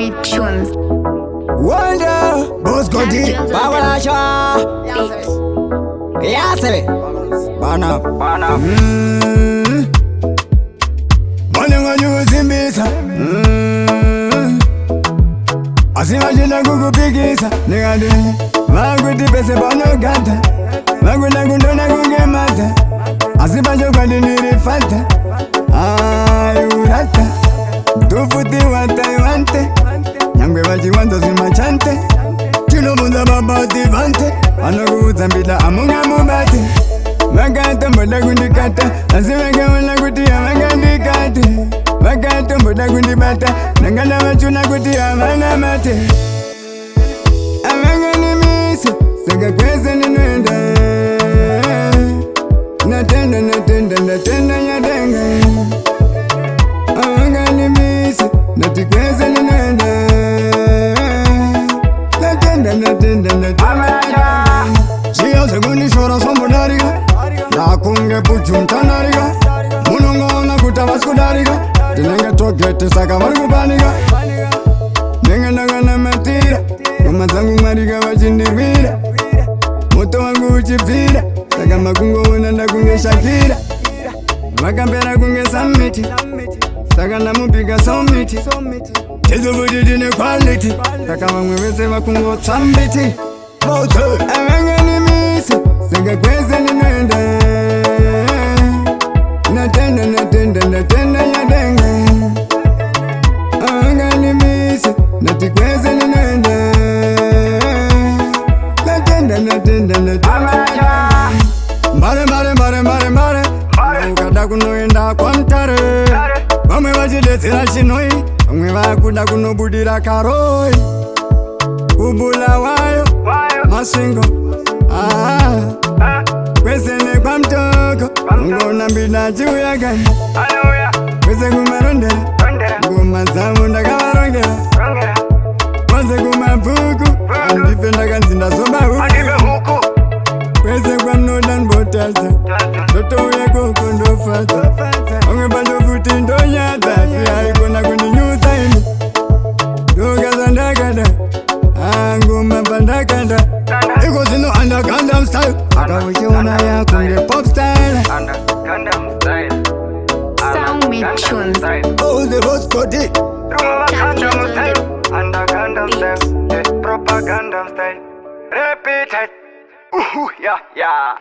me tunes. Wonder, boss Gotti, Babalasha. Yes, Bana. Morning you zimbisa. Asimajina kukupikisa. Nigade, maguti pese bono gata. Maguna kundona kungemata. Asibajo kwa diniri fata. Ayurata. Tufuti wataiwante. Nyangwe wajiwanza zimachante. Chino bunza babati vante. Anakuza mbida amunga mubate. Magata mboda kundikata. Asimega wana kutia magandikate. Magata mboda kundibata. Nangana wachuna kutia mana mate. Amanga ni misi. Saka kweze ni nwenda. Natenda nyadenga. Amanga ni misi. Natikweze ni nwenda. Siya seguni shora sombo dariga. Rakunge puchunta nariga. Munongona kutavasku dariga. Tinenge tokete saka vargu paniga. Nenga nagana matira. Kama zangu mariga wachindivira. Moto wangu uchipira. Saka makungo unanda kunge shakira. Makambera kunge samiti. Saka namupiga somiti. Tezo budidine quality. Saka mamweweze makungo tsambiti. Amanga ni misi. Saka kweze ni nwenda. Natenda nyadenga. Amanga ni misi. Natikweze ni nwenda. Natenda. Mbare. Ukada kunoenda kwa mtare. Bamwe vachidetsera chinoi. Bamwe vakuda kunobudira karoi. Kubula wayo masingo. Kwese nekwa mtoko. Ngona mbina chiuya gani. Kwese kumarondera. Ngoma zamu ndakavarongera. Kwese kumabuku. Andife ndakanzinda zomba huku. Kwese kwa nodan botaza. Toto uye koko ndofata. Onge bando futi ndonyata. Siya ikona kundinyuta ini. Dogaza ndakada. Ngoma bandakanda. Iko zino under Gundam style. Aka uchiona ya kunge pop style. Under Gundam style. Sound me tunes. Oh, the boss Gotti. Gundam style. Under Gundam style. Proper Gundam style. Repeat it. Yeah.